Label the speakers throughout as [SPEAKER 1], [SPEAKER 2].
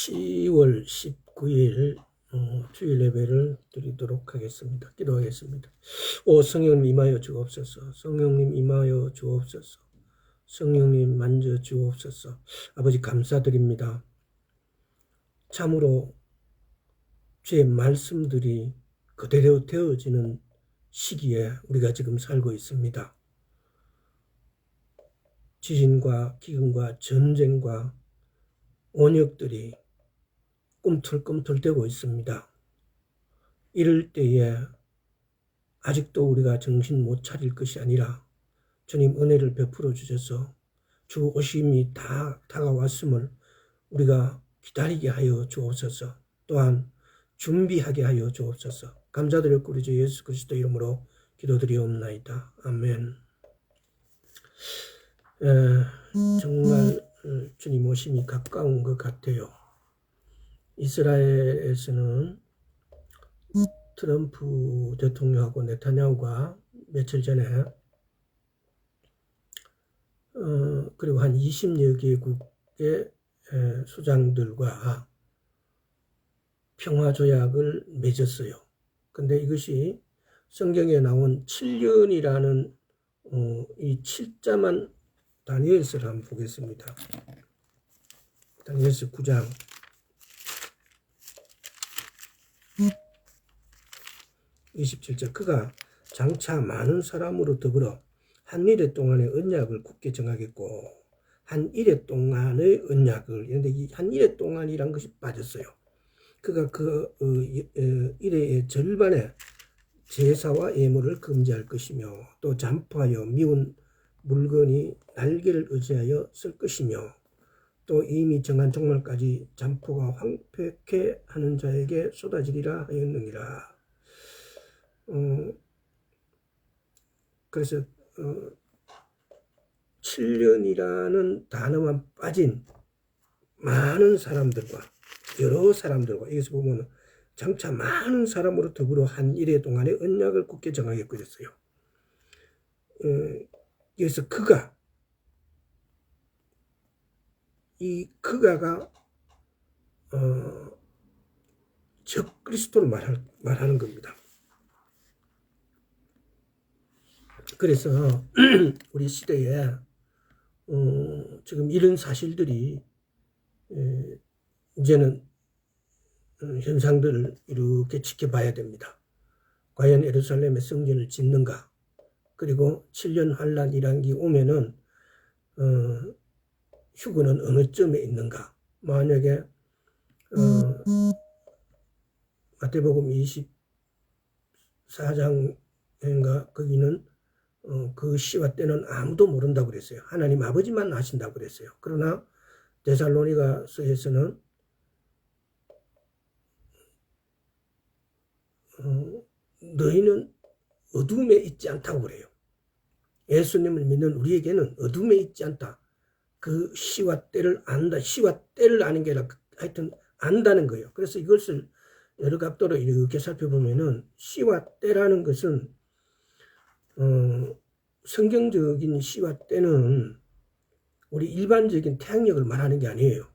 [SPEAKER 1] 10월 19일 주일 예배를 드리도록 하겠습니다. 기도하겠습니다. 오 성령님 임하여 주옵소서. 성령님 임하여 주옵소서. 성령님 만져 주옵소서. 아버지 감사드립니다. 참으로 주의 말씀들이 그대로 되어지는 시기에 우리가 지금 살고 있습니다. 지진과 기근과 전쟁과 원역들이 꿈틀꿈틀대고 있습니다. 이럴 때에 아직도 우리가 정신 못 차릴 것이 아니라 주님 은혜를 베풀어 주셔서 주 오심이 다 다가왔음을 우리가 기다리게 하여 주옵소서. 또한 준비하게 하여 주옵소서. 감사드렸고 우리 주 예수 그리스도 이름으로 기도드리옵나이다. 아멘. 정말 주님 오심이 가까운 것 같아요. 이스라엘에서는 트럼프 대통령하고 네타냐후가 며칠 전에 그리고 한 20여 개국의 수장들과 평화조약을 맺었어요. 근데 이것이 성경에 나온 7년이라는 이 7자만 다니엘서를 한번 보겠습니다. 다니엘서 9장 27절 그가 장차 많은 사람으로 더불어 한 일해 동안의 언약을 굳게 정하겠고 한 일해 동안의 언약을 그런데 이 한 일해 동안이란 것이 빠졌어요. 그가 그 일해의 절반의 제사와 예물을 금지할 것이며 또 잠포하여 미운 물건이 날개를 의지하여 쓸 것이며 또 이미 정한 종말까지 잠포가 황폐케 하는 자에게 쏟아지리라 하였느니라. 그래서 7년이라는 단어만 빠진 많은 사람들과 여러 사람들과 여기서 보면 장차 많은 사람으로 더불어 한 일해 동안의 언약을 굳게 정하겠고 그랬어요. 여기서 그가 이 그가가 적 그리스도를 말하는 겁니다. 그래서 우리 시대에 지금 이런 사실들이 이제는 현상들을 이렇게 지켜봐야 됩니다. 과연 예루살렘의 성전을 짓는가? 그리고 7년 환란이라는 게 오면은 휴거는 어느 점에 있는가? 만약에 마태복음 24장인가 거기는 그 시와 때는 아무도 모른다고 그랬어요. 하나님 아버지만 아신다고 그랬어요. 그러나 데살로니가서에서는 너희는 어둠에 있지 않다고 그래요. 예수님을 믿는 우리에게는 어둠에 있지 않다. 그 시와 때를 안다. 시와 때를 아는 게 아니라 하여튼 안다는 거예요. 그래서 이것을 여러 각도로 이렇게 살펴보면은 시와 때라는 것은 성경적인 시와 때는 우리 일반적인 태양력을 말하는 게 아니에요.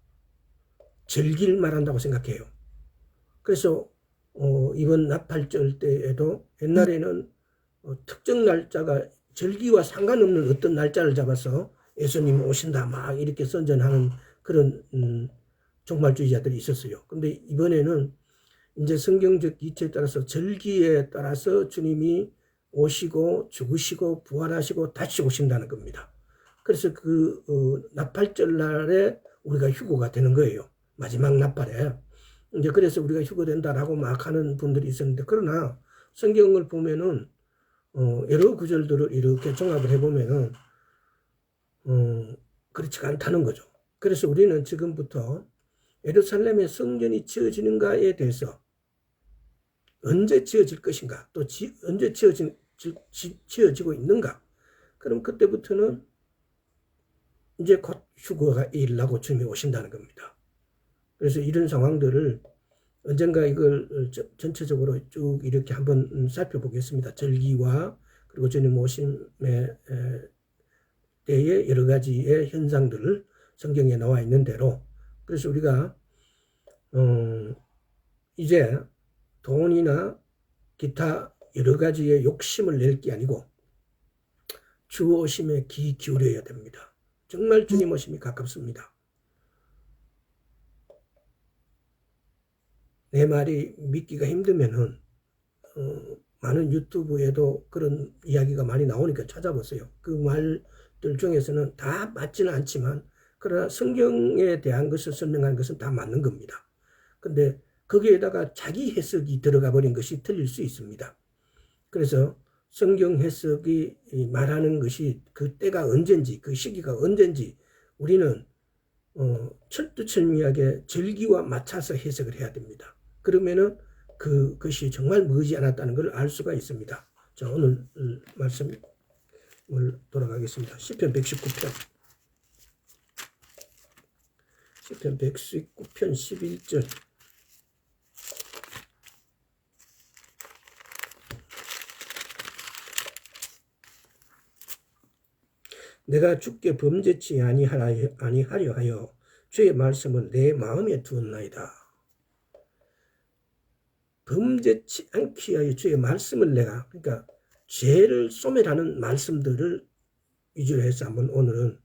[SPEAKER 1] 절기를 말한다고 생각해요. 그래서 이번 나팔절 때에도 옛날에는 특정 날짜가 절기와 상관없는 어떤 날짜를 잡아서 예수님 오신다 막 이렇게 선전하는 그런 종말주의자들이 있었어요. 근데 이번에는 이제 성경적 이치에 따라서 절기에 따라서 주님이 오시고 죽으시고 부활하시고 다시 오신다는 겁니다. 그래서 그 나팔절 날에 우리가 휴거가 되는 거예요. 마지막 나팔에. 이제 그래서 우리가 휴거된다라고 막 하는 분들이 있었는데 그러나 성경을 보면은 여러 구절들을 이렇게 종합을 해보면은 그렇지가 않다는 거죠. 그래서 우리는 지금부터 예루살렘의 성전이 지어지는가에 대해서 언제 지어질 것인가 또 언제 지어지고 있는가 그럼 그때부터는 이제 곧 휴거가 일어나고 주님이 오신다는 겁니다. 그래서 이런 상황들을 언젠가 이걸 전체적으로 쭉 이렇게 한번 살펴보겠습니다. 절기와 그리고 주님 오심의 때의 여러 가지의 현상들을 성경에 나와 있는 대로 그래서 우리가 이제 돈이나 기타 여러 가지의 욕심을 낼 게 아니고 주 오심에 귀 기울여야 됩니다. 정말 주님 오심이 가깝습니다. 내 말이 믿기가 힘들면은 많은 유튜브에도 그런 이야기가 많이 나오니까 찾아보세요. 그 말들 중에서는 다 맞지는 않지만 그러나 성경에 대한 것을 설명하는 것은 다 맞는 겁니다. 근데 거기에다가 자기 해석이 들어가 버린 것이 틀릴 수 있습니다. 그래서 성경 해석이 말하는 것이 그 때가 언젠지 그 시기가 언젠지 우리는 철두철미하게 절기와 맞춰서 해석을 해야 됩니다. 그러면은 그것이 정말 머지않았다는 걸 알 수가 있습니다. 자, 오늘 말씀을 돌아가겠습니다. 시편 119편. 시편 119편 11절. 내가 주께 범죄치 아니하려 하여 주의 말씀을 내 마음에 두었나이다. 범죄치 않기 위하여 주의 말씀을 내가, 그러니까 죄를 소멸하는 말씀들을 위주로 해서 한번 오늘은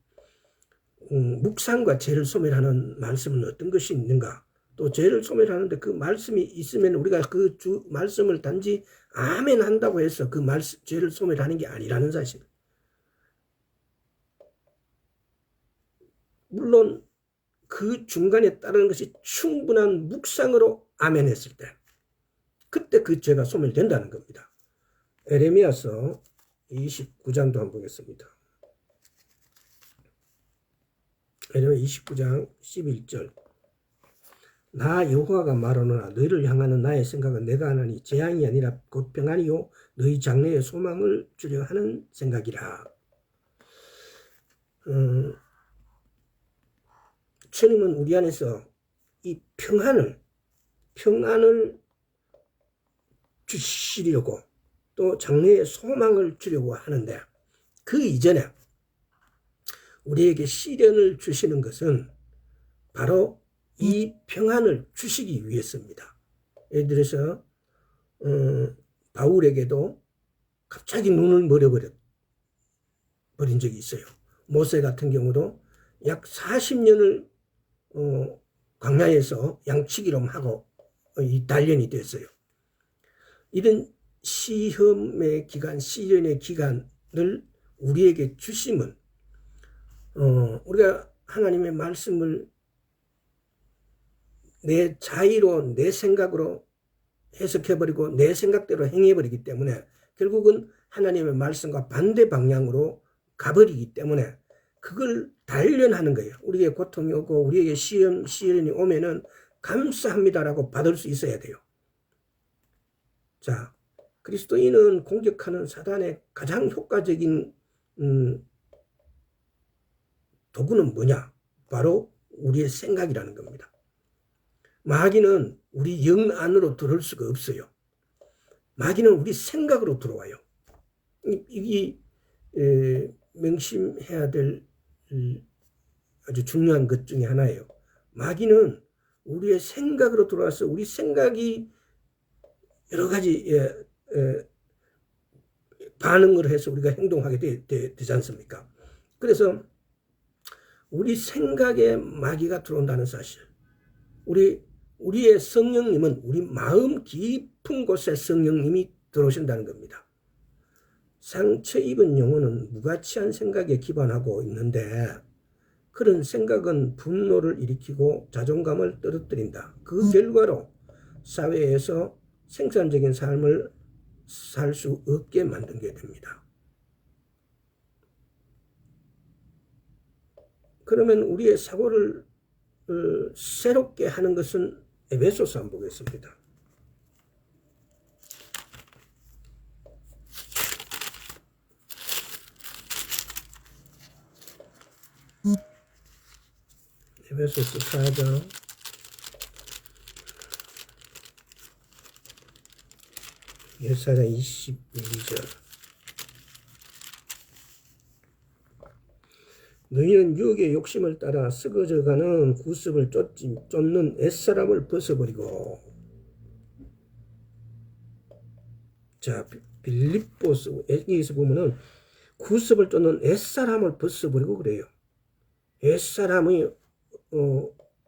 [SPEAKER 1] 묵상과 죄를 소멸하는 말씀은 어떤 것이 있는가, 또 죄를 소멸하는데 그 말씀이 있으면 우리가 그 말씀을 단지 아멘 한다고 해서 그 죄를 소멸하는 게 아니라는 사실. 물론 그 중간에 따르는 것이 충분한 묵상으로 아멘 했을 때 그때 그 죄가 소멸된다는 겁니다. 에레미야서 29장도 한번 보겠습니다. 에레미야 29장 11절. 나 여호와가 말하노라 너희를 향하는 나의 생각은 내가 하나니 재앙이 아니라 곧 평안이요 너희 장래의 소망을 주려 하는 생각이라. 주님은 우리 안에서 이 평안을 주시려고 또 장래의 소망을 주려고 하는데 그 이전에 우리에게 시련을 주시는 것은 바로 이 평안을 주시기 위해서입니다. 예를 들어서 바울에게도 갑자기 눈을 멀어버린 적이 있어요. 모세 같은 경우도 약 40년을 광야에서 양치기로 하고 단련이 됐어요. 이런 시험의 기간, 시련의 기간을 우리에게 주심은 우리가 하나님의 말씀을 내 자의로 내 생각으로 해석해버리고 내 생각대로 행해버리기 때문에 결국은 하나님의 말씀과 반대 방향으로 가버리기 때문에 그걸 단련하는 거예요. 우리에게 고통이 오고 우리에게 시련이 오면은 감사합니다라고 받을 수 있어야 돼요. 자, 그리스도인은 공격하는 사단의 가장 효과적인 도구는 뭐냐? 바로 우리의 생각이라는 겁니다. 마귀는 우리 영 안으로 들어올 수가 없어요. 마귀는 우리 생각으로 들어와요. 이 명심해야 될 아주 중요한 것 중에 하나예요. 마귀는 우리의 생각으로 들어와서 우리 생각이 여러 가지 반응을 해서 우리가 행동하게 되지 않습니까? 그래서 우리 생각에 마귀가 들어온다는 사실. 우리의 성령님은 우리 마음 깊은 곳에 성령님이 들어오신다는 겁니다. 상처 입은 영혼은 무가치한 생각에 기반하고 있는데 그런 생각은 분노를 일으키고 자존감을 떨어뜨린다. 그 결과로 사회에서 생산적인 삶을 살 수 없게 만들게 됩니다. 그러면 우리의 사고를 새롭게 하는 것은 에베소서 한번 보겠습니다. 에베소서 4장 22절. 너희는 유혹의 욕심을 따라 썩어져가는 구습을 쫓는 옛사람을 벗어버리고. 자, 빌립보서 여기서 보면은 구습을 쫓는 옛사람을 벗어버리고 그래요. 옛사람이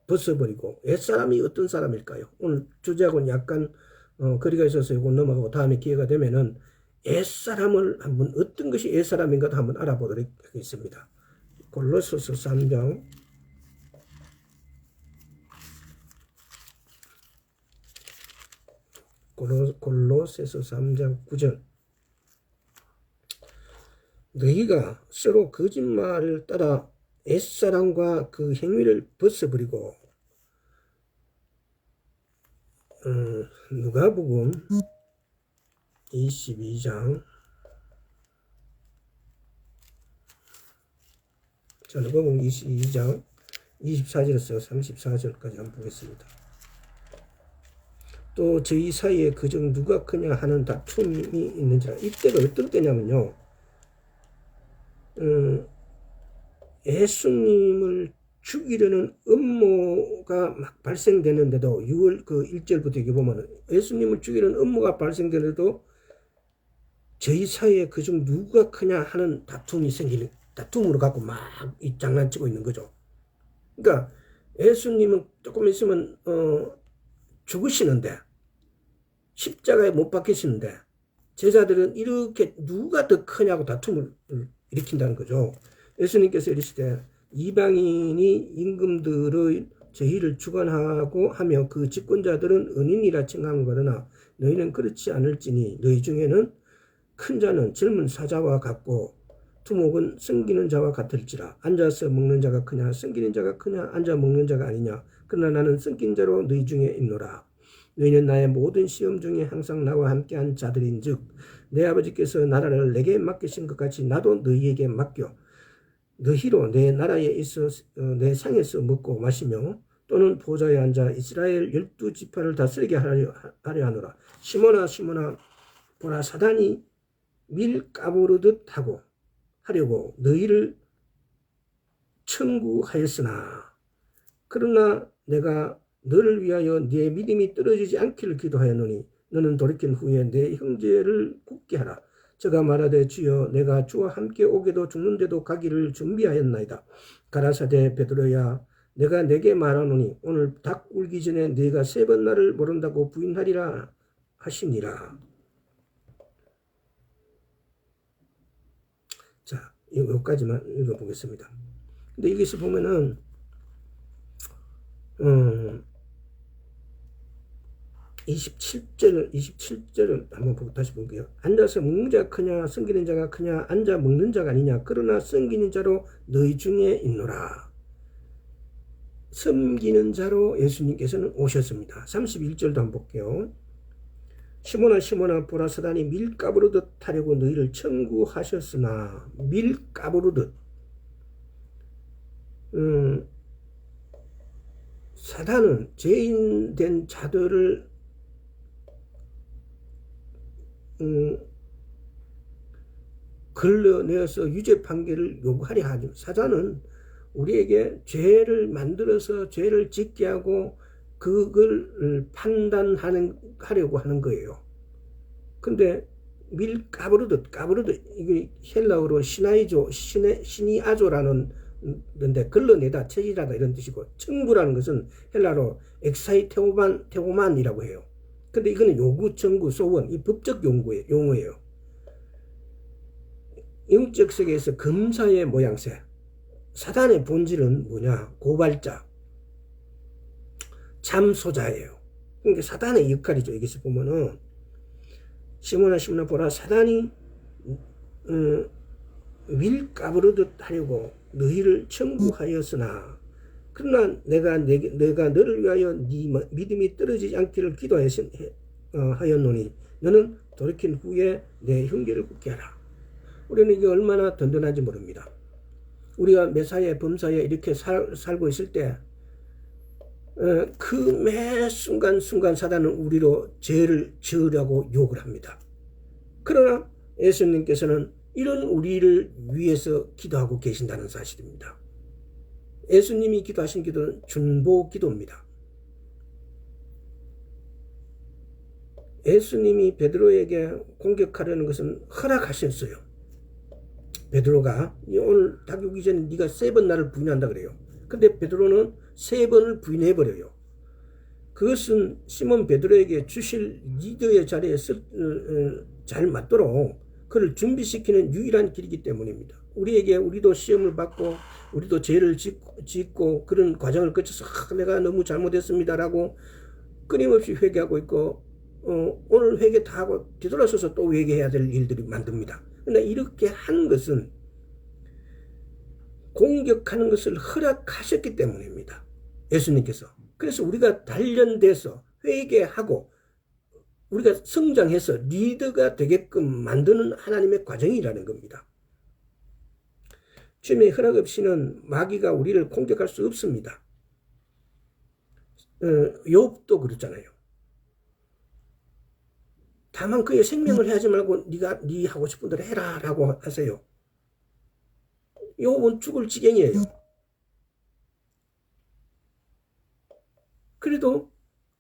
[SPEAKER 1] 벗어버리고. 옛사람이 어떤 사람일까요? 오늘 주제하고는 약간 거리가 있어서 이거 넘어가고 다음에 기회가 되면은 옛사람을 한번 어떤 것이 옛사람인가도 한번 알아보도록 하겠습니다. 골로새서 3장 골로새서 3장 9절. 너희가 서로 거짓말을 따라 옛사람과 그 행위를 벗어버리고. 누가복음 22장. 자, 누가복음 22장 24절에서 34절까지 한번 보겠습니다. 또 저희 사이에 그중 누가 크냐 하는 다툼이 있는지라. 이때가 어떤 때냐면요, 예수님을 죽이려는 음모가 막 발생되는데도 6월 그 1절부터 이렇게 보면 예수님을 죽이려는 음모가 발생되는데도 저희 사이에 그중 누가 크냐 하는 다툼이 생기는, 다툼으로 갖고 막 이 장난치고 있는 거죠. 그러니까 예수님은 조금 있으면 죽으시는데, 십자가에 못 박히시는데 제자들은 이렇게 누가 더 크냐고 다툼을 일으킨다는 거죠. 예수님께서 이르시되 이방인이 임금들의 저희를 주관하고 하며 그 집권자들은 은인이라 칭함을 받으나 너희는 그렇지 않을지니 너희 중에는 큰 자는 젊은 사자와 같고 두목은 섬기는 자와 같을지라. 앉아서 먹는 자가 크냐 섬기는 자가 크냐 앉아 먹는 자가 아니냐. 그러나 나는 섬긴 자로 너희 중에 있노라. 너희는 나의 모든 시험 중에 항상 나와 함께한 자들인즉 내 아버지께서 나라를 내게 맡기신 것 같이 나도 너희에게 맡겨 너희로 내 나라에 있어 내 상에서 먹고 마시며 또는 보좌에 앉아 이스라엘 12지파를 다스리게 하려 하노라. 시몬아 시몬아 보라 사단이 밀 까부르듯 하려고 너희를 청구하였으나 그러나 내가 너를 위하여 네 믿음이 떨어지지 않기를 기도하였노니 너는 돌이킨 후에 내 형제를 굳게 하라. 저가 말하되 주여 내가 주와 함께 오게도 죽는데도 가기를 준비하였나이다. 가라사대 베드로야 내가 내게 말하노니 오늘 닭 울기 전에 네가 3번 나를 모른다고 부인하리라 하시니라. 자, 여기까지만 읽어보겠습니다. 근데 여기서 보면은 27절을 한번 다시 볼게요. 앉아서 먹는 자가 크냐 섬기는 자가 크냐 앉아 먹는 자가 아니냐. 그러나 섬기는 자로 너희 중에 있노라. 섬기는 자로 예수님께서는 오셨습니다. 31절도 한번 볼게요. 시몬아 시몬아 보라 사단이 밀가부르듯 하려고 너희를 청구하셨으나. 밀가부르듯. 사단은 죄인된 자들을 걸러내어서 유죄 판결을 요구하려 하죠. 사단은 우리에게 죄를 만들어서 죄를 짓게 하고 그걸 판단하려고 하는 거예요. 근데 까부르듯 이게 헬라어로 시니아조라는 건데 걸러내다 체질하다 이런 뜻이고 청구라는 것은 헬라로 엑사이테오만이라고 해요. 근데 이거는 요구, 청구, 소원, 이 법적 용어예요. 영적 세계에서 검사의 모양새. 사단의 본질은 뭐냐? 고발자, 참소자예요. 그러니까 사단의 역할이죠. 여기서 보면은 시몬아 시몬아 보라 사단이 밀가부르듯 하려고 너희를 청구하였으나 그러나 내가 너를 위하여 네 믿음이 떨어지지 않기를 기도하였노니 너는 돌이킨 후에 내 형제를 굳게 하라. 우리는 이게 얼마나 든든한지 모릅니다. 우리가 매사에 범사에 이렇게 살고 있을 때 그 매 순간순간 사단은 우리로 죄를 지으려고 욕을 합니다. 그러나 예수님께서는 이런 우리를 위해서 기도하고 계신다는 사실입니다. 예수님이 기도하신 기도는 중보 기도입니다. 예수님이 베드로에게 공격하려는 것은 허락하셨어요. 베드로가 오늘 닭 오기 전에 네가 3번 나를 부인한다 그래요. 근데 베드로는 3번을 부인해버려요. 그것은 시몬 베드로에게 주실 리더의 자리에 잘 맞도록 그를 준비시키는 유일한 길이기 때문입니다. 우리도 시험을 받고 우리도 죄를 짓고 그런 과정을 거쳐서 내가 너무 잘못했습니다라고 끊임없이 회개하고 있고 오늘 회개 다 하고 뒤돌아서서 또 회개해야 될 일들이 만듭니다. 그러나 이렇게 한 것은 공격하는 것을 허락하셨기 때문입니다. 예수님께서. 그래서 우리가 단련돼서 회개하고 우리가 성장해서 리더가 되게끔 만드는 하나님의 과정이라는 겁니다. 주님의 허락 없이는 마귀가 우리를 공격할 수 없습니다. 욥도 그렇잖아요. 다만 그의 생명을 해하지 말고 네가 네 하고 싶은 대로 해라 라고 하세요. 욥은 죽을 지경이에요. 그래도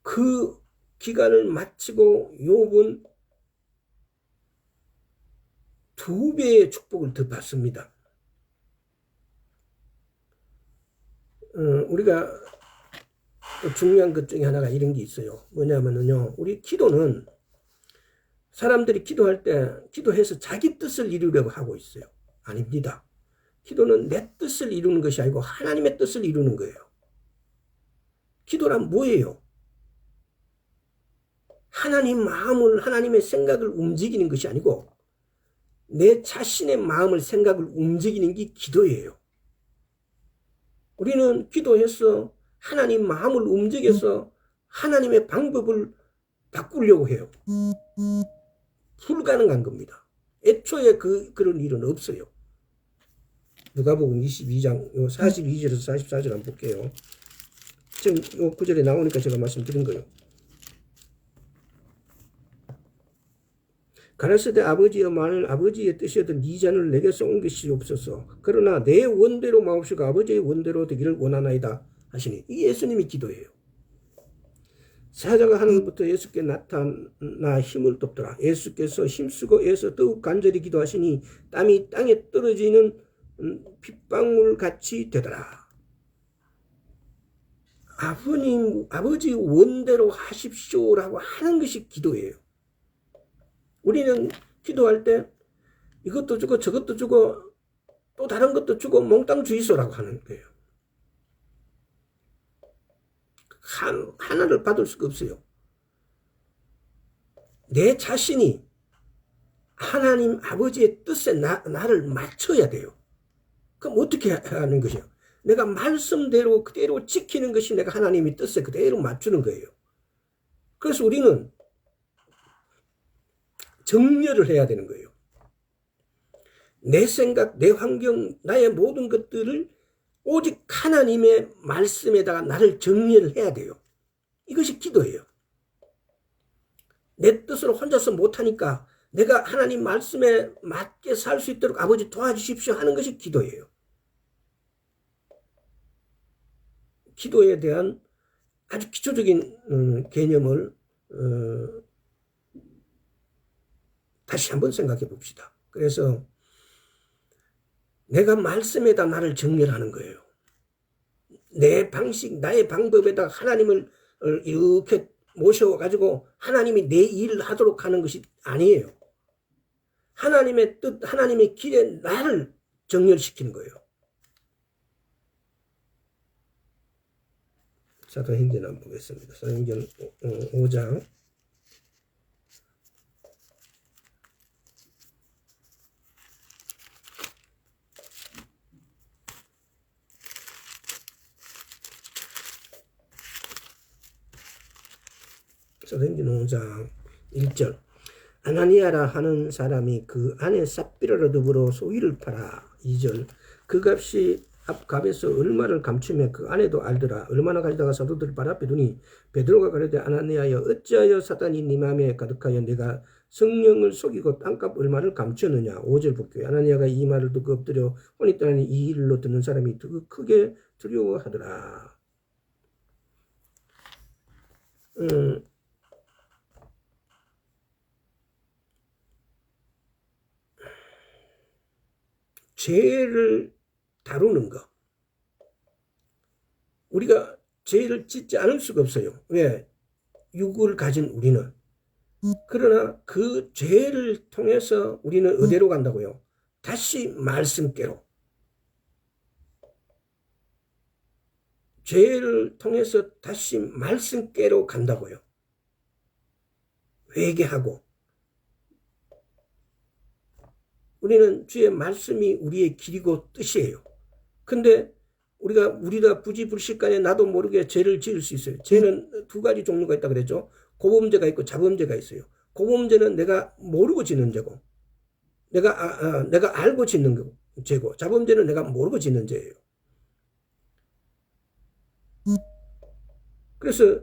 [SPEAKER 1] 그 기간을 마치고 욥은 2배의 축복을 더 받습니다. 우리가 중요한 것 중에 하나가 이런 게 있어요. 뭐냐면요, 우리 기도는 사람들이 기도할 때 기도해서 자기 뜻을 이루려고 하고 있어요. 아닙니다. 기도는 내 뜻을 이루는 것이 아니고 하나님의 뜻을 이루는 거예요. 기도란 뭐예요? 하나님 마음을, 하나님의 생각을 움직이는 것이 아니고 내 자신의 마음을, 생각을 움직이는 게 기도예요. 우리는 기도해서 하나님 마음을 움직여서 하나님의 방법을 바꾸려고 해요. 불가능한 겁니다. 애초에 그런 일은 없어요. 누가복음 22장 42절에서 44절 한번 볼게요. 지금 요 구절에 나오니까 제가 말씀드린 거예요. 가라사대 아버지여, 만일 아버지의 뜻이었던 네 잔을 내게서 옮기시옵소서. 그러나 내 원대로 마옵시고 아버지의 원대로 되기를 원하나이다 하시니, 이 예수님이 기도예요. 사자가 하늘부터 예수께 나타나 힘을 돕더라. 예수께서 힘쓰고 애써 더욱 간절히 기도하시니 땀이 땅에 떨어지는 핏방울 같이 되더라. 아버지 원대로 하십시오라고 하는 것이 기도예요. 우리는 기도할 때 이것도 주고 저것도 주고 또 다른 것도 주고 몽땅 주이소라고 하는 거예요. 하나를 받을 수가 없어요. 내 자신이 하나님 아버지의 뜻에 나를 맞춰야 돼요. 그럼 어떻게 하는 것이요? 내가 말씀대로 그대로 지키는 것이 내가 하나님의 뜻에 그대로 맞추는 거예요. 그래서 우리는 정렬을 해야 되는 거예요. 내 생각, 내 환경, 나의 모든 것들을 오직 하나님의 말씀에다가 나를 정리를 해야 돼요. 이것이 기도예요. 내 뜻으로 혼자서 못하니까 내가 하나님 말씀에 맞게 살 수 있도록 아버지 도와주십시오 하는 것이 기도예요. 기도에 대한 아주 기초적인 개념을 다시 한번 생각해 봅시다. 그래서 내가 말씀에다 나를 정렬하는 거예요. 내 방식, 나의 방법에다 하나님을 이렇게 모셔가지고 하나님이 내 일을 하도록 하는 것이 아니에요. 하나님의 뜻, 하나님의 길에 나를 정렬시키는 거예요. 사도행전 한번 보겠습니다. 사도행전 5장 1절. 아나니아라 하는 사람이 그 안에 삽비라로 더불어 소위를 팔아. 2절. 그 값이 앞값에서 얼마를 감추며 그 안에도 알더라. 얼마나 가져다가 사도들 발 앞에 두니 베드로가 가로되 아나니아여 어찌하여 사단이 네 마음에 가득하여 네가 성령을 속이고 땅값 얼마를 감추었느냐. 5절 볼게요. 아나니아가 이 말을 듣고 엎드려 혼이 떠나니 이 일로 듣는 사람이 더 크게 두려워하더라. 죄를 다루는 것. 우리가 죄를 짓지 않을 수가 없어요. 왜? 육을 가진 우리는. 그러나 그 죄를 통해서 우리는 어디로 간다고요? 다시 말씀께로. 죄를 통해서 다시 말씀께로 간다고요. 회개하고. 우리는 주의 말씀이 우리의 길이고 뜻이에요. 근데 우리가 부지불식간에 나도 모르게 죄를 지을 수 있어요. 죄는 두 가지 종류가 있다 그랬죠. 고범죄가 있고 자범죄가 있어요. 고범죄는 내가 모르고 짓는 죄고, 내가 알고 짓는 죄고, 자범죄는 내가 모르고 짓는 죄예요. 그래서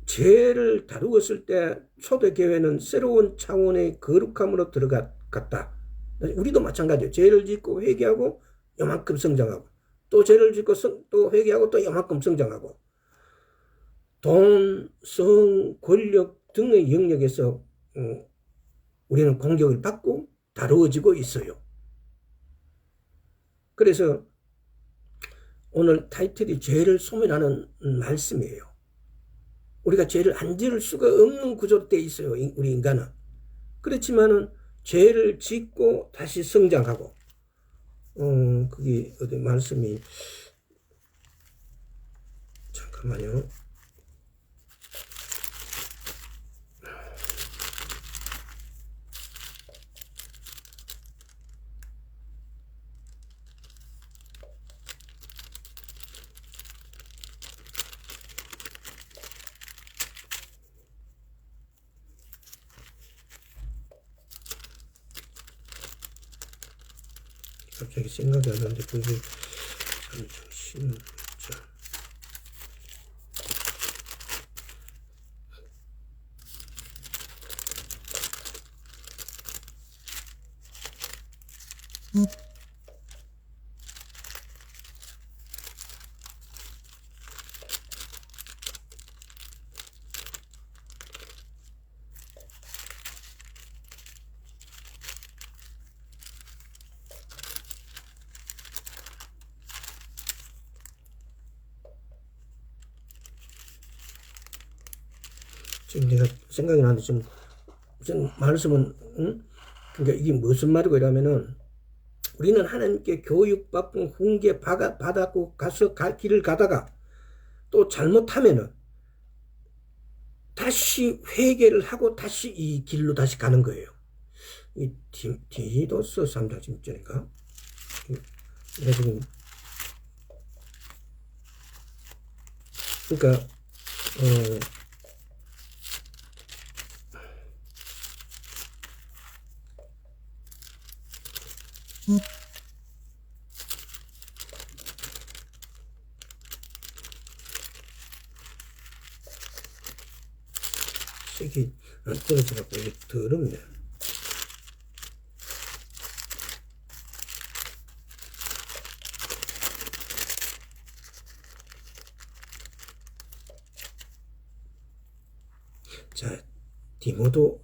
[SPEAKER 1] 죄를 다루었을 때 초대교회는 새로운 차원의 거룩함으로 들어갔다. 우리도 마찬가지예요. 죄를 짓고 회개하고 요만큼 성장하고, 또 죄를 짓고 또 회개하고 또 요만큼 성장하고, 돈, 성, 권력 등의 영역에서 우리는 공격을 받고 다루어지고 있어요. 그래서 오늘 타이틀이 죄를 소멸하는 말씀이에요. 우리가 죄를 안 지을 수가 없는 구조로 되어 있어요. 우리 인간은. 그렇지만은 죄를 짓고 다시 성장하고, 그게 어디 말씀이, 잠깐만요. 갑자기 생각이 안 나는데, 그게 참 정신, 지금 내가 생각이 나는데, 지금 말씀은, 그러니까 이게 무슨 말이고 이러면은, 우리는 하나님께 교육받고 훈계 받았고 가서 길을 가다가 또 잘못하면은 다시 회개를 하고 다시 이 길로 다시 가는 거예요. 이 디도서 3장 16절인가? 내가 지금, 그러니까 색이 안 떨어져갖고 이게 더럽네. 자,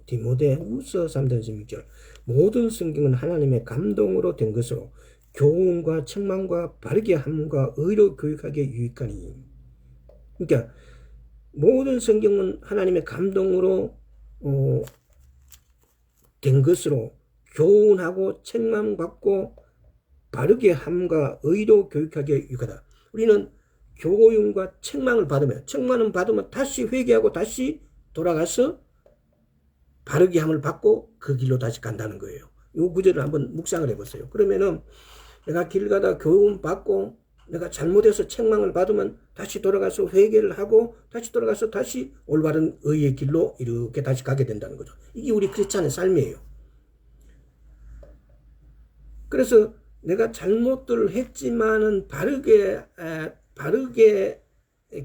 [SPEAKER 1] 디모데후서 3장 16절. 모든 성경은 하나님의 감동으로 된 것으로 교훈과 책망과 바르게 함과 의로 교육하기에 유익하니. 그러니까 모든 성경은 하나님의 감동으로 된 것으로 교훈하고 책망받고 바르게 함과 의로 교육하기에 유익하다. 우리는 교훈과 책망을 받으면 다시 회개하고 다시 돌아가서 바르게 함을 받고 그 길로 다시 간다는 거예요. 이 구절을 한번 묵상을 해보세요. 그러면은 내가 길 가다 교훈 받고 내가 잘못해서 책망을 받으면 다시 돌아가서 회개를 하고 다시 돌아가서 다시 올바른 의의 길로 이렇게 다시 가게 된다는 거죠. 이게 우리 크리스찬의 삶이에요. 그래서 내가 잘못들을 했지만은 바르게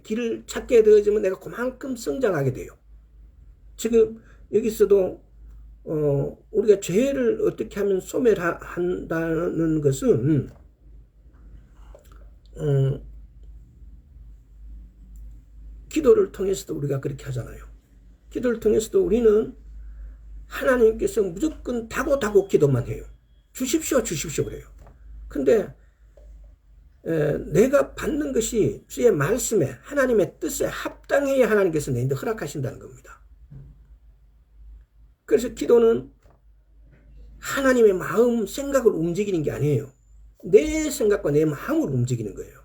[SPEAKER 1] 길을 찾게 되어지면 내가 그만큼 성장하게 돼요. 지금 여기서도 우리가 죄를 어떻게 하면 소멸한다는 것은 기도를 통해서도 우리가 그렇게 하잖아요. 기도를 통해서도 우리는 하나님께서 무조건 다고 기도만 해요. 주십시오 그래요. 근데 내가 받는 것이 주의 말씀에 하나님의 뜻에 합당해야 하나님께서 내인데 허락하신다는 겁니다. 그래서 기도는 하나님의 마음, 생각을 움직이는 게 아니에요. 내 생각과 내 마음을 움직이는 거예요.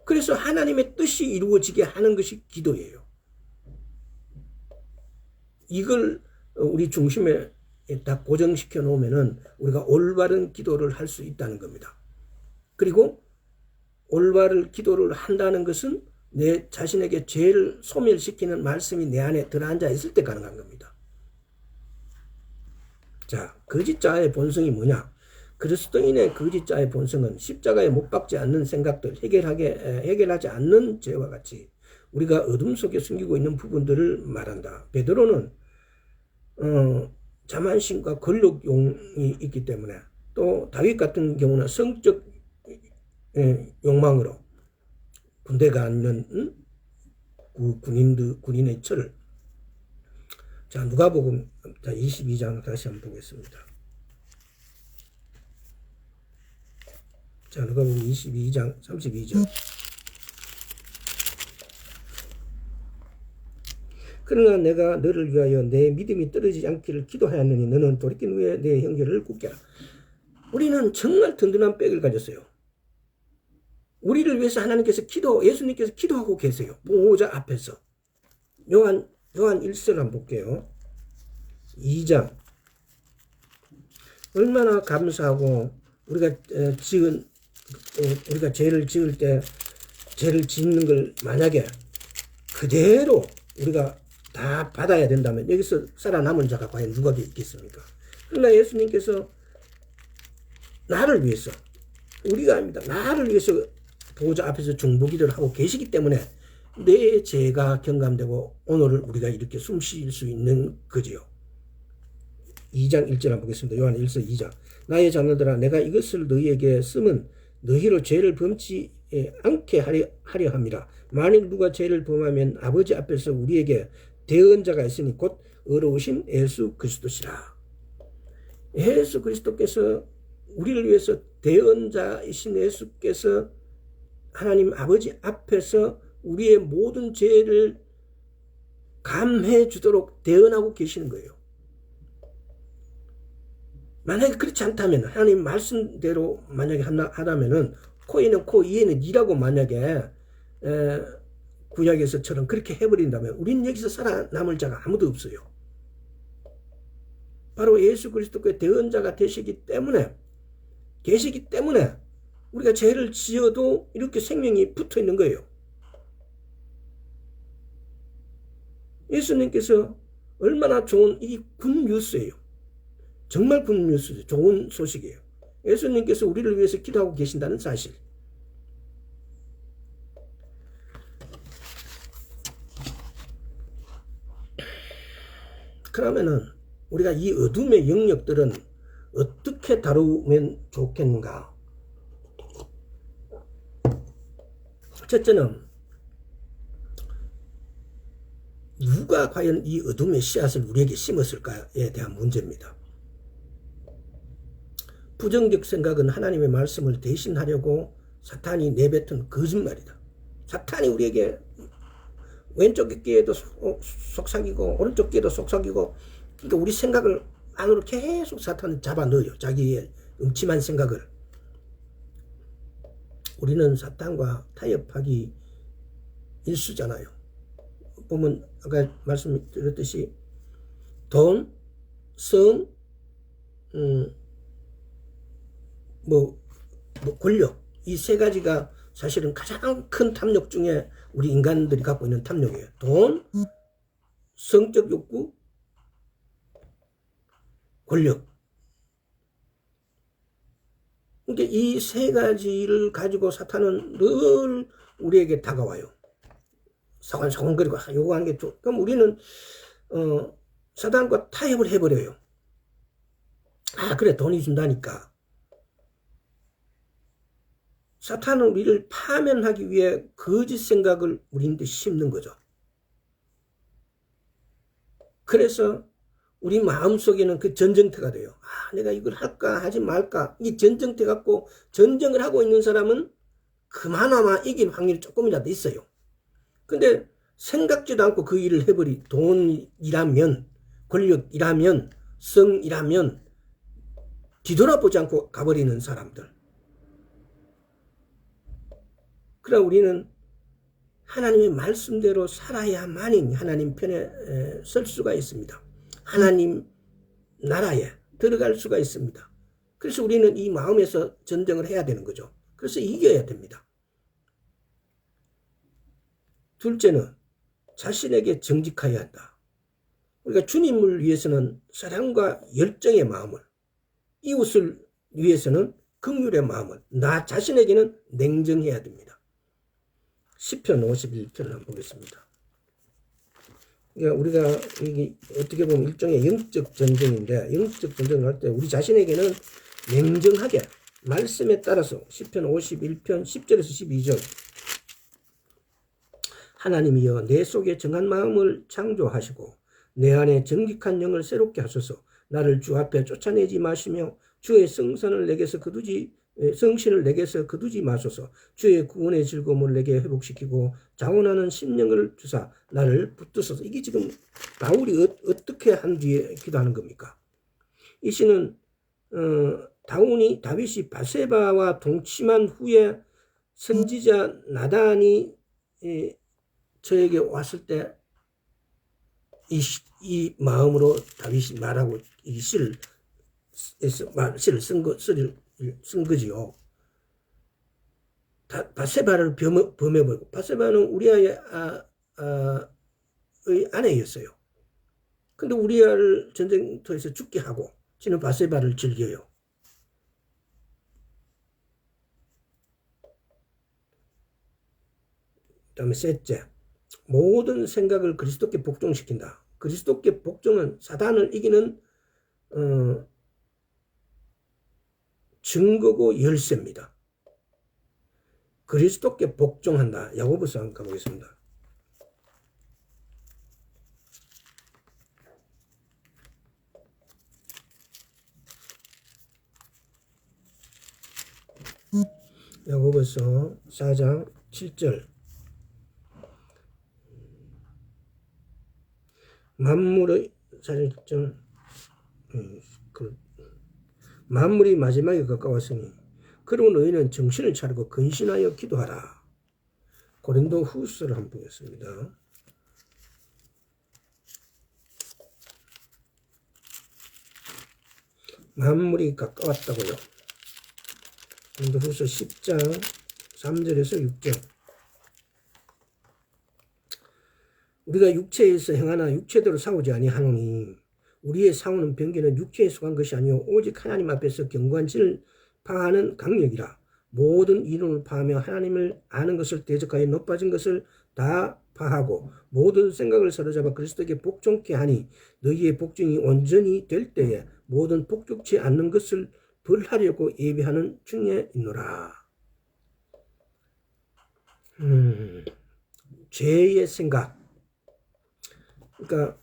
[SPEAKER 1] 그래서 하나님의 뜻이 이루어지게 하는 것이 기도예요. 이걸 우리 중심에 다 고정시켜 놓으면은 우리가 올바른 기도를 할 수 있다는 겁니다. 그리고 올바른 기도를 한다는 것은 내 자신에게 죄를 소멸시키는 말씀이 내 안에 들어앉아 있을 때 가능한 겁니다. 자, 거짓자의 본성이 뭐냐? 그리스도인의 거짓자의 본성은 십자가에 못 박지 않는 생각들, 해결하지 않는 죄와 같이 우리가 어둠 속에 숨기고 있는 부분들을 말한다. 베드로는 자만심과 권력욕이 있기 때문에, 또 다윗 같은 경우는 성적 욕망으로 군대가 있는 군인의 철을. 자, 누가복음 22장 다시 한번 보겠습니다. 자, 누가복음 22장 32절. 그러나 내가 너를 위하여 내 믿음이 떨어지지 않기를 기도하였느니 너는 돌이킨 후에 내 형제를 굳게 하라. 우리는 정말 든든한 백을 가졌어요. 우리를 위해서 하나님께서 예수님께서 기도하고 계세요. 보호자 앞에서. 요한 1절 한번 볼게요. 2장. 얼마나 감사하고 우리가 죄를 지을 때 죄를 짓는 걸 만약에 그대로 우리가 다 받아야 된다면 여기서 살아남은 자가 과연 누가 있겠습니까? 그러나 예수님께서 나를 위해서, 우리가 아닙니다. 나를 위해서 보호자 앞에서 중보기도를 하고 계시기 때문에 내 죄가 경감되고 오늘을 우리가 이렇게 숨 쉴 수 있는 거지요. 2장 1절 한번 보겠습니다. 요한 1서 2장. 나의 자녀들아, 내가 이것을 너희에게 쓰면 너희로 죄를 범치 않게 하려 함이라. 만일 누가 죄를 범하면 아버지 앞에서 우리에게 대언자가 있으니 곧 의로우신 예수 그리스도시라. 예수 그리스도께서 우리를 위해서 대언자이신 예수께서 하나님 아버지 앞에서 우리의 모든 죄를 감해 주도록 대언하고 계시는 거예요. 만약에 그렇지 않다면, 하나님 말씀대로 만약에 하다면은 코에는 코, 이에는 이라고 만약에 구약에서처럼 그렇게 해버린다면 우리는 여기서 살아남을 자가 아무도 없어요. 바로 예수 그리스도의 대언자가 계시기 때문에 우리가 죄를 지어도 이렇게 생명이 붙어 있는 거예요. 예수님께서 얼마나 좋은 이 굿뉴스예요. 정말 굿뉴스죠. 좋은 소식이에요. 예수님께서 우리를 위해서 기도하고 계신다는 사실. 그러면은 우리가 이 어둠의 영역들은 어떻게 다루면 좋겠는가? 첫째는 누가 과연 이 어둠의 씨앗을 우리에게 심었을까에 대한 문제입니다. 부정적 생각은 하나님의 말씀을 대신하려고 사탄이 내뱉은 거짓말이다. 사탄이 우리에게 왼쪽 귀에도 속삭이고 오른쪽 귀에도 속삭이고, 그러니까 우리 생각을 안으로 계속 사탄은 잡아 넣어요. 자기의 음침한 생각을. 우리는 사탄과 타협하기 일쑤잖아요. 보면 아까 말씀드렸듯이 돈, 성, 권력, 이 세 가지가 사실은 가장 큰 탐욕 중에 우리 인간들이 갖고 있는 탐욕이에요. 돈, 성적 욕구, 권력. 그러니까 이 세 가지를 가지고 사탄은 늘 우리에게 다가와요. 소곤소곤거리고 요구하는 게 그럼 우리는 사단과 타협을 해버려요. 아, 그래, 돈이 준다니까. 사탄은 우리를 파면하기 위해 거짓 생각을 우리한테 심는 거죠. 그래서 우리 마음속에는 그 전쟁터가 돼요. 아, 내가 이걸 할까 하지 말까. 이 전쟁터 갖고 전쟁을 하고 있는 사람은 그나마 이길 확률이 조금이라도 있어요. 근데 생각지도 않고 그 일을 해버리. 돈이라면, 권력이라면, 성이라면 뒤돌아보지 않고 가버리는 사람들. 그러나 우리는 하나님의 말씀대로 살아야만이 하나님 편에 설 수가 있습니다. 하나님 나라에 들어갈 수가 있습니다. 그래서 우리는 이 마음에서 전쟁을 해야 되는 거죠. 그래서 이겨야 됩니다. 둘째는 자신에게 정직하여야 한다. 우리가 주님을 위해서는 사랑과 열정의 마음을, 이웃을 위해서는 긍휼의 마음을, 나 자신에게는 냉정해야 됩니다. 시편 51편을 한번 보겠습니다. 그러니까 우리가 이게 어떻게 보면 일종의 영적 전쟁인데, 영적 전쟁을 할 때 우리 자신에게는 냉정하게 말씀에 따라서 시편 51편 10절에서 12절 하나님이여 내 속에 정한 마음을 창조하시고 내 안에 정직한 영을 새롭게 하소서. 나를 주 앞에 쫓아내지 마시며 주의 성신을 내게서 거두지 마소서. 주의 구원의 즐거움을 내게 회복시키고 자원하는 심령을 주사 나를 붙드소서. 이게 지금 바울이 어떻게 한 뒤에 기도하는 겁니까? 이 시는 다윗이 바세바와 동침한 후에 선지자 나단이 저에게 왔을 때 이 마음으로 다윗이 말하고 이 시를 쓴 거지요. 바세바를 범해버리고, 바세바는 우리아의 아내였어요. 근데 우리아를 전쟁터에서 죽게 하고 지는 바세바를 즐겨요. 그 다음에 셋째, 모든 생각을 그리스도께 복종시킨다. 그리스도께 복종은 사단을 이기는 증거고 열쇠입니다. 그리스도께 복종한다. 야고보서 한번 가보겠습니다. 야고보서 4장 7절 만물의 만물이 마지막에 가까웠으니 그러므로 너희는 정신을 차리고 근신하여 기도하라. 고린도 후서를 한번 보겠습니다. 만물이 가까웠다고요. 고린도 후서 10장 3절에서 6절. 우리가 육체에서 행하나 육체대로 싸우지 아니하노니 우리의 싸우는 병기는 육체에 속한 것이 아니요 오직 하나님 앞에서 견고한 진을 파하는 강력이라. 모든 이론을 파하며 하나님을 아는 것을 대적하여 높아진 것을 다 파하고 모든 생각을 사로잡아 그리스도에게 복종케 하니 너희의 복종이 온전히 될 때에 모든 복종치 않는 것을 벌하려고 예비하는 중에 있노라. 죄의 생각. 그러니까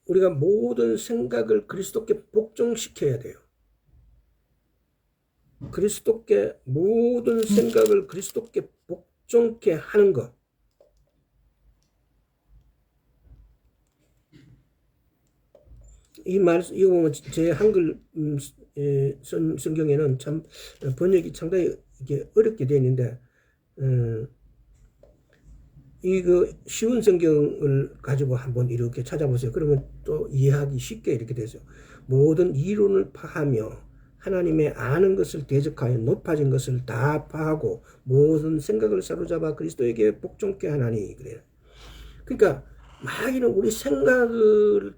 [SPEAKER 1] 우리가 모든 생각을 그리스도께 복종시켜야 돼요. 그리스도께 모든 생각을 그리스도께 복종케 하는 것. 이거 보면 제 한글 성경에는 참 번역이 상당히 이게 어렵게 되어 있는데 이거 쉬운 성경을 가지고 한번 이렇게 찾아보세요. 그러면 또 이해하기 쉽게 이렇게 되죠. 모든 이론을 파하며 하나님의 아는 것을 대적하여 높아진 것을 다 파하고 모든 생각을 사로잡아 그리스도에게 복종케 하나니 그래요. 그러니까 마귀는 우리 생각을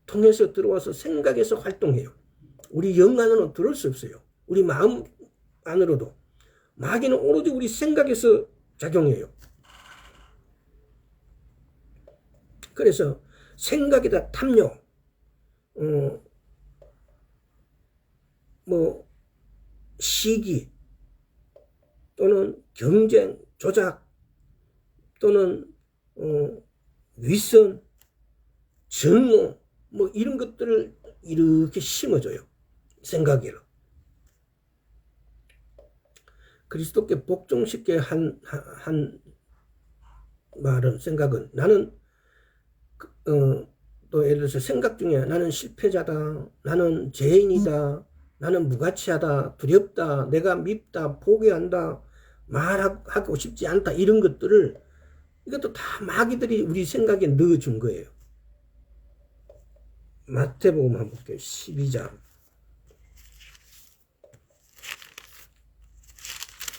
[SPEAKER 1] 통해서 들어와서 생각에서 활동해요. 우리 영 안으로 들어올 수 없어요. 우리 마음 안으로도. 마귀는 오로지 우리 생각에서 작용해요. 그래서 생각에다 탐욕, 뭐 시기 또는 경쟁, 조작 또는 위선, 증오 뭐 이런 것들을 이렇게 심어줘요. 생각에는. 그리스도께 복종시켜 한 말은, 생각은, 나는 또 예를 들어서 생각 중에 나는 실패자다, 나는 죄인이다, 나는 무가치하다, 두렵다, 내가 밉다, 포기한다, 말하고 싶지 않다, 이런 것들을, 이것도 다 마귀들이 우리 생각에 넣어준 거예요. 마태복음 한번 볼게요. 12장.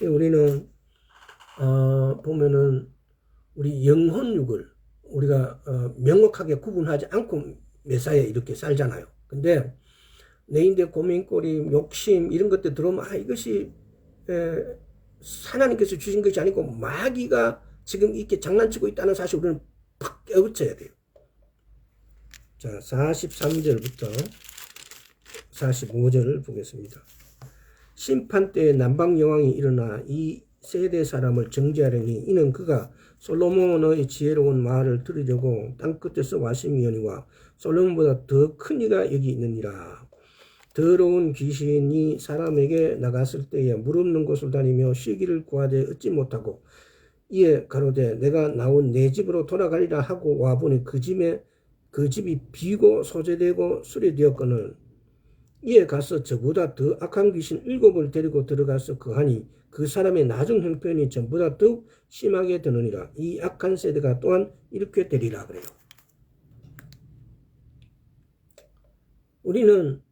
[SPEAKER 1] 우리는 보면은 우리 영혼육을 우리가 명확하게 구분하지 않고 매사에 이렇게 살잖아요. 근데 내인데 고민거리, 욕심 이런 것들 들어오면 이것이 하나님께서 주신 것이 아니고 마귀가 지금 이렇게 장난치고 있다는 사실 우리는 팍 깨우쳐야 돼요. 자, 43절부터 45절을 보겠습니다. 심판때에 남방여왕이 일어나 이 세대 사람을 정죄하려니 이는 그가 솔로몬의 지혜로운 말을 들으려고 땅끝에서 와심이오니와 솔로몬보다 더 큰 이가 여기 있느니라. 더러운 귀신이 사람에게 나갔을 때에 무릎는 곳을 다니며 쉬기를 구하되 얻지 못하고 이에 가로되 내가 나온 내 집으로 돌아가리라 하고 와보니 그 집이 비고 소재되고 수리되었거늘 이에 가서 저보다 더 악한 귀신 7을 데리고 들어가서 거하니 그 사람의 나중 형편이 전보다 더욱 심하게 되느니라. 이 악한 세대가 또한 이렇게 되리라 그래요. 우리는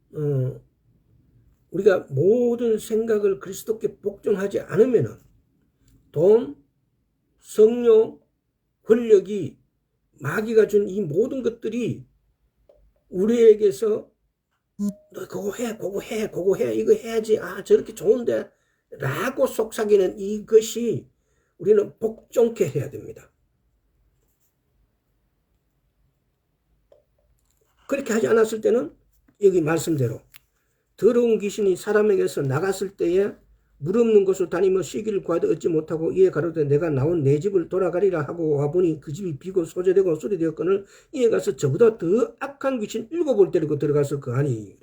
[SPEAKER 1] 우리가 모든 생각을 그리스도께 복종하지 않으면은 돈, 성욕, 권력이 마귀가 준 이 모든 것들이 우리에게서 너 그거 해, 이거 해야지, 저렇게 좋은데 라고 속삭이는 이것이 우리는 복종케 해야 됩니다. 그렇게 하지 않았을 때는 여기 말씀대로 더러운 귀신이 사람에게서 나갔을 때에 무릎는 곳을 다니며 쉬기를 구하되 얻지 못하고 이에 가로되 내가 나온 내 집을 돌아가리라 하고 와보니 그 집이 비고 소재되고 수리되었거늘 이에 가서 저보다 더 악한 귀신 7을 데리고 들어가서 거하니.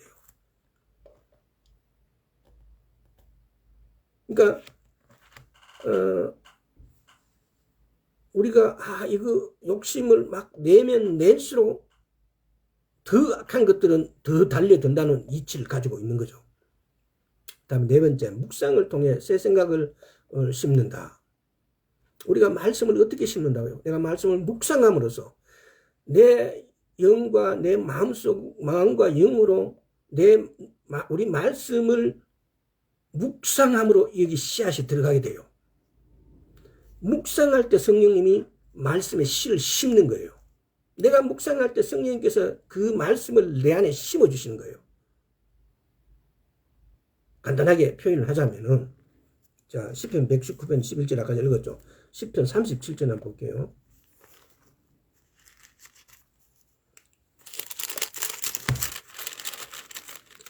[SPEAKER 1] 그러니까 우리가 이거 욕심을 막 내면 낼수록 더 악한 것들은 더 달려든다는 이치를 가지고 있는 거죠. 다음에 네 번째, 묵상을 통해 새 생각을 심는다. 우리가 말씀을 어떻게 심는다고요? 내가 말씀을 묵상함으로써 내 영과 내 마음과 영으로 우리 말씀을 묵상함으로 여기 씨앗이 들어가게 돼요. 묵상할 때 성령님이 말씀에 씨를 심는 거예요. 내가 묵상할 때 성령님께서 그 말씀을 내 안에 심어주시는 거예요. 간단하게 표현을 하자면은, 자, 시편 119편 11절 아까 읽었죠. 시편 37절 한번 볼게요.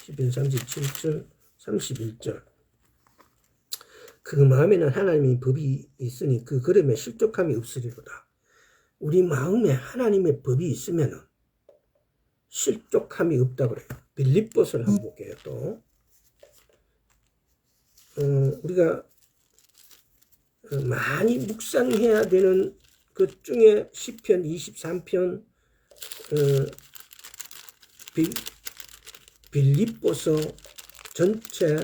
[SPEAKER 1] 시편 37절, 31절. 그 마음에는 하나님의 법이 있으니 그 걸음에 실족함이 없으리로다. 우리 마음에 하나님의 법이 있으면 실족함이 없다고 그래요. 빌립보서를 한번 볼게요. 또 우리가 많이 묵상해야 되는 것 중에 시편 23편, 빌립보서 전체,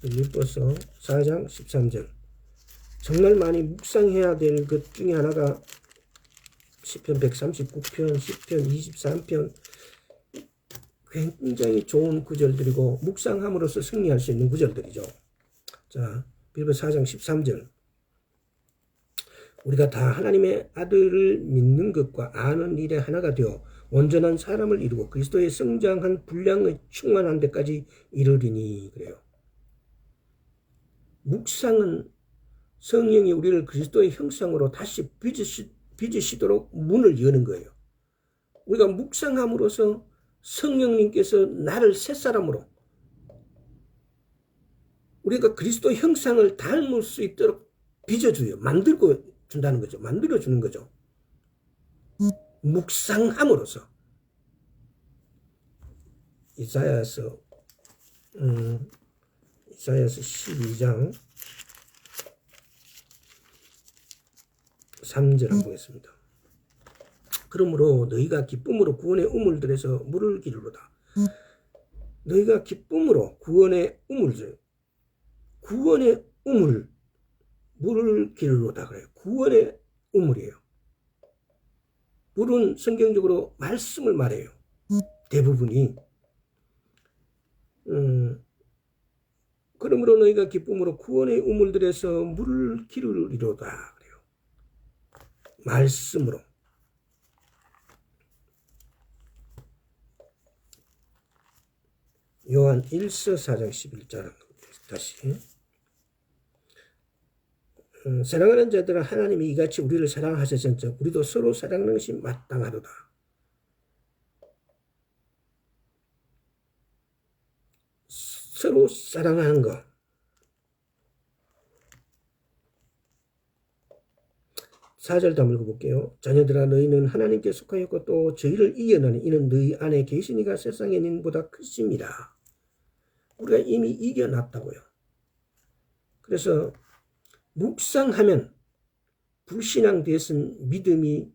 [SPEAKER 1] 빌립보서 4장 13절. 정말 많이 묵상해야 될 것 중에 하나가 시편 139편, 시편 23편, 굉장히 좋은 구절들이고 묵상함으로써 승리할 수 있는 구절들이죠. 자, 빌립보서 4장 13절. 우리가 다 하나님의 아들을 믿는 것과 아는 일에 하나가 되어 온전한 사람을 이루고 그리스도의 성장한 분량의 충만한 데까지 이르리니 그래요. 묵상은 성령이 우리를 그리스도의 형상으로 다시 빚으시도록 문을 여는 거예요. 우리가 묵상함으로써 성령님께서 나를 새사람으로 우리가 그리스도 형상을 닮을 수 있도록 빚어줘요. 만들고 준다는 거죠. 만들어주는 거죠. 묵상함으로써. 이사야서 12장 3절 한번 보겠습니다. 그러므로 너희가 기쁨으로 구원의 우물들에서 물을 기르로다. 너희가 기쁨으로 구원의 우물 물을 기르로다 그래요. 구원의 우물이에요. 물은 성경적으로 말씀을 말해요. 대부분이. 그러므로 너희가 기쁨으로 구원의 우물들에서 물을 기르리로다 그래요. 말씀으로. 요한 1서 4장 11절 다시. 사랑하는 자들아 하나님이 이같이 우리를 사랑하셨은즉 우리도 서로 사랑하는 것이 마땅하도다. 서로 사랑하는 것. 4절 다 읽어볼게요. 자녀들아 너희는 하나님께 속하였고 또 저희를 이겨나니 이는 너희 안에 계시니가 세상의 님보다 크십니다. 우리가 이미 이겨놨다고요. 그래서 묵상하면 불신앙 되었은 믿음이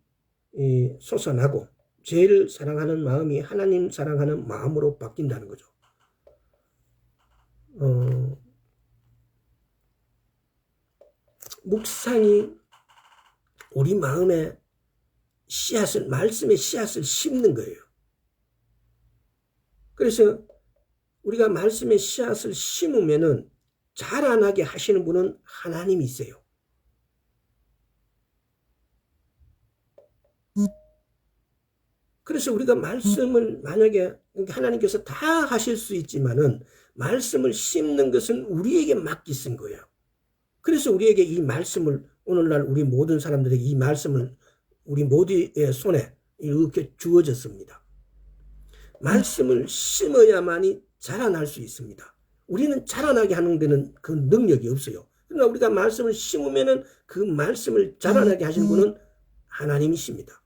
[SPEAKER 1] 솟아나고 죄를 사랑하는 마음이 하나님 사랑하는 마음으로 바뀐다는 거죠. 묵상이 우리 마음에 말씀의 씨앗을 심는 거예요. 그래서 우리가 말씀의 씨앗을 심으면은 자라나게 하시는 분은 하나님이세요. 그래서 우리가 말씀을 만약에 하나님께서 다 하실 수 있지만은 말씀을 심는 것은 우리에게 맡기신 거예요. 그래서 우리에게 이 말씀을 오늘날 우리 모든 사람들에게 이 말씀을 우리 모두의 손에 이렇게 주어졌습니다. 말씀을 심어야만이 자라날 수 있습니다. 우리는 자라나게 하는 데는 그 능력이 없어요. 그러나 우리가 말씀을 심으면은 그 말씀을 자라나게 하시는 분은 하나님이십니다.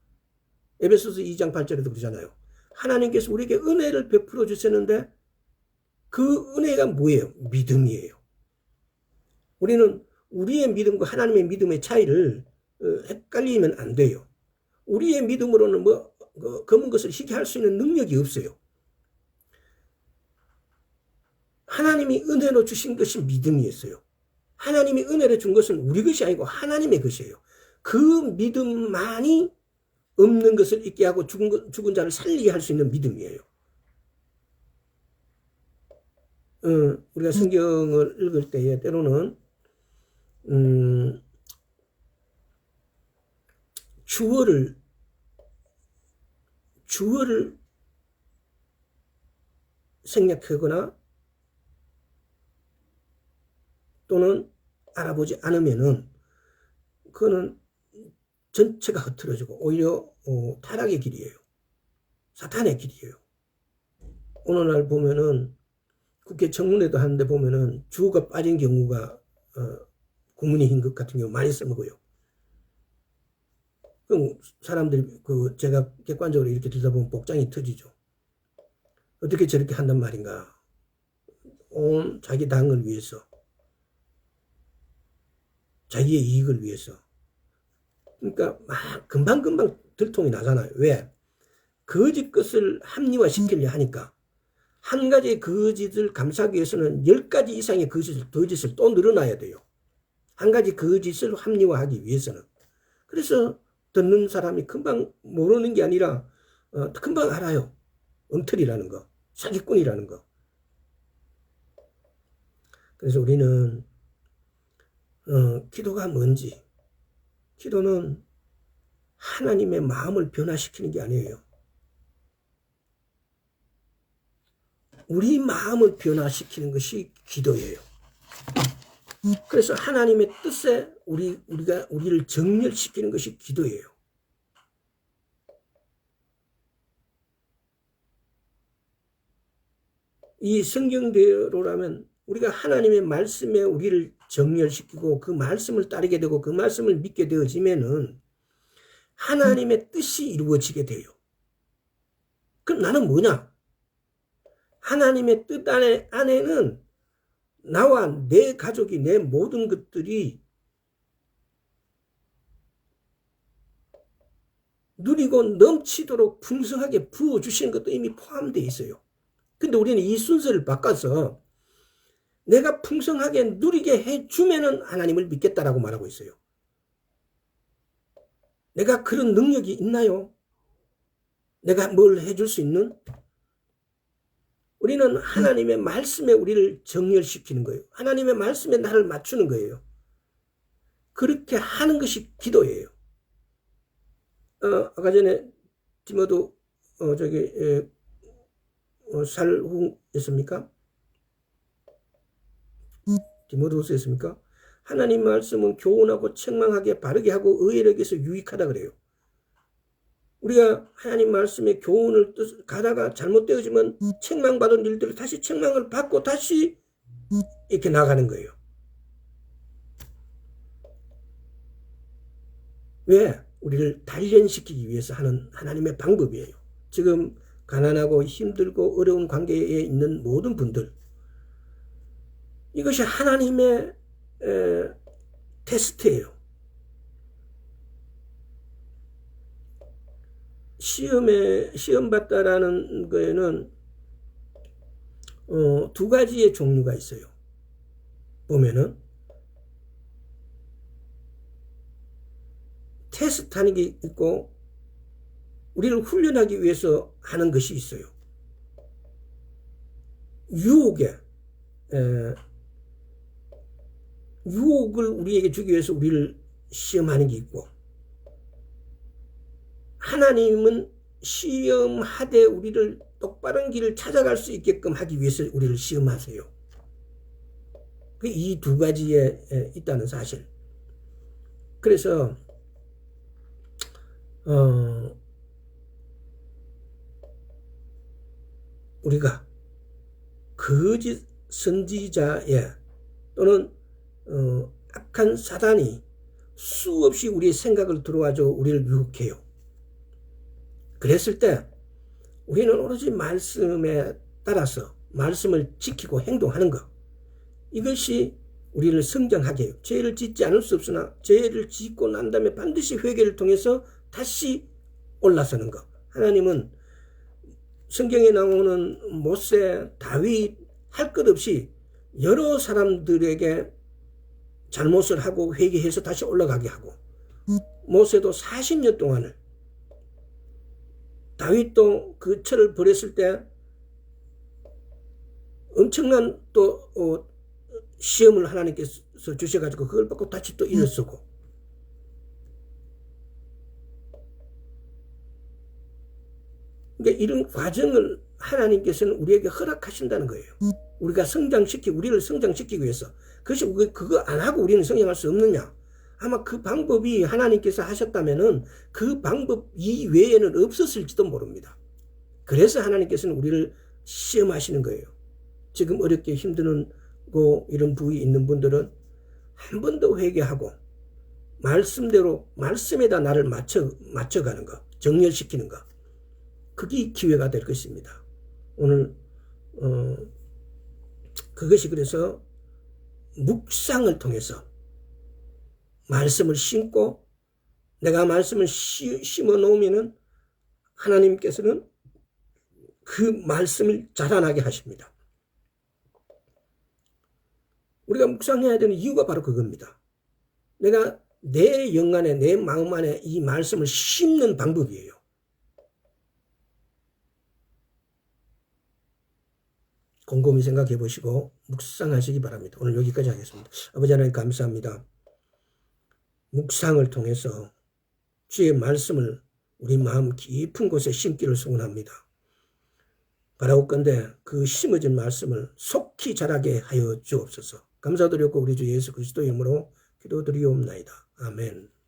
[SPEAKER 1] 에베소서 2장 8절에도 그러잖아요. 하나님께서 우리에게 은혜를 베풀어 주셨는데 그 은혜가 뭐예요? 믿음이에요. 우리는 우리의 믿음과 하나님의 믿음의 차이를 헷갈리면 안 돼요. 우리의 믿음으로는 검은 것을 희게 할 수 있는 능력이 없어요. 하나님이 은혜로 주신 것이 믿음이었어요. 하나님이 은혜로 준 것은 우리 것이 아니고 하나님의 것이에요. 그 믿음만이 없는 것을 있게 하고 죽은 자를 살리게 할 수 있는 믿음이에요. 우리가 성경을 읽을 때에 때로는 주어를 생략하거나 또는 알아보지 않으면은 그거는 전체가 흐트러지고 오히려 타락의 길이에요. 사탄의 길이에요. 오늘날 보면은 국회 청문회도 하는데 보면은 주어가 빠진 경우가 국민의 힘것 같은 경우 많이 써먹어요. 그럼 사람들이 제가 객관적으로 이렇게 들다 보면 복장이 터지죠. 어떻게 저렇게 한단 말인가. 온 자기 당을 위해서, 자기의 이익을 위해서. 그러니까 막 금방금방 들통이 나잖아요. 왜? 거짓 것을 합리화시키려 하니까. 한 가지 거짓을 감싸기 위해서는 10가지 이상의 거짓을 또 늘어나야 돼요. 한 가지 거짓을 합리화하기 위해서는. 그래서 듣는 사람이 금방 모르는 게 아니라 금방 알아요. 엉터리라는 거, 사기꾼이라는 거. 그래서 우리는 기도가 뭔지, 기도는 하나님의 마음을 변화시키는 게 아니에요. 우리 마음을 변화시키는 것이 기도예요. 그래서 하나님의 뜻에 우리를 정렬시키는 것이 기도예요. 이 성경대로라면 우리가 하나님의 말씀에 우리를 정렬시키고 그 말씀을 따르게 되고 그 말씀을 믿게 되어지면은 하나님의 뜻이 이루어지게 돼요. 그럼 나는 뭐냐? 하나님의 뜻 안에는 나와 내 가족이, 내 모든 것들이 누리고 넘치도록 풍성하게 부어주시는 것도 이미 포함되어 있어요. 근데 우리는 이 순서를 바꿔서 내가 풍성하게 누리게 해주면은 하나님을 믿겠다라고 말하고 있어요. 내가 그런 능력이 있나요? 내가 뭘 해줄 수 있는? 우리는 하나님의 말씀에 우리를 정렬시키는 거예요. 하나님의 말씀에 나를 맞추는 거예요. 그렇게 하는 것이 기도예요. 아까 전에 디모데 살후였습니까? 디모데후서였습니까? 하나님 말씀은 교훈하고 책망하게 바르게 하고 의인에게서 유익하다 그래요. 우리가 하나님 말씀의 교훈을 가다가 잘못되어지면 책망받은 일들을 다시 책망을 받고 다시 이렇게 나가는 거예요. 왜? 우리를 단련시키기 위해서 하는 하나님의 방법이에요. 지금 가난하고 힘들고 어려운 관계에 있는 모든 분들, 이것이 하나님의 테스트예요. 시험 봤다라는 거에는 두 가지의 종류가 있어요. 보면은 테스트하는 게 있고 우리를 훈련하기 위해서 하는 것이 있어요. 유혹을 우리에게 주기 위해서 우리를 시험하는 게 있고, 하나님은 시험하되 우리를 똑바른 길을 찾아갈 수 있게끔 하기 위해서 우리를 시험하세요. 이 두 가지에 있다는 사실. 그래서 우리가 거짓 선지자의 또는 악한 사단이 수없이 우리의 생각을 들어와줘 우리를 유혹해요. 그랬을 때 우리는 오로지 말씀에 따라서 말씀을 지키고 행동하는 것, 이것이 우리를 성장하게 해요. 죄를 짓지 않을 수 없으나 죄를 짓고 난 다음에 반드시 회개를 통해서 다시 올라서는 것. 하나님은 성경에 나오는 모세, 다윗 할 것 없이 여러 사람들에게 잘못을 하고 회개해서 다시 올라가게 하고, 모세도 40년 동안을, 다윗도 그 철을 버렸을 때 엄청난 또 시험을 하나님께서 주셔가지고 그걸 받고 다시 또 일어서고, 그러니까 이런 과정을 하나님께서는 우리에게 허락하신다는 거예요. 우리가 우리를 성장시키기 위해서. 그것이 그거 안 하고 우리는 성장할 수 없느냐? 아마 그 방법이 하나님께서 하셨다면은 그 방법 이외에는 없었을지도 모릅니다. 그래서 하나님께서는 우리를 시험하시는 거예요. 지금 어렵게 힘드는 이런 부위 있는 분들은 한 번 더 회개하고 말씀대로, 말씀에다 나를 맞춰가는 거, 정렬시키는 거. 그게 기회가 될 것입니다. 오늘 그것이 그래서 묵상을 통해서 말씀을 심고, 내가 말씀을 심어 놓으면은 하나님께서는 그 말씀을 자라나게 하십니다. 우리가 묵상해야 되는 이유가 바로 그겁니다. 내가 내 영 안에, 내 마음 안에 이 말씀을 심는 방법이에요. 곰곰이 생각해 보시고 묵상하시기 바랍니다. 오늘 여기까지 하겠습니다. 아버지 하나님 감사합니다. 묵상을 통해서 주의 말씀을 우리 마음 깊은 곳에 심기를 소원합니다. 바라옵건대 그 심어진 말씀을 속히 자라게 하여 주옵소서. 감사드렸고 우리 주 예수 그리스도 이름으로 기도드리옵나이다. 아멘.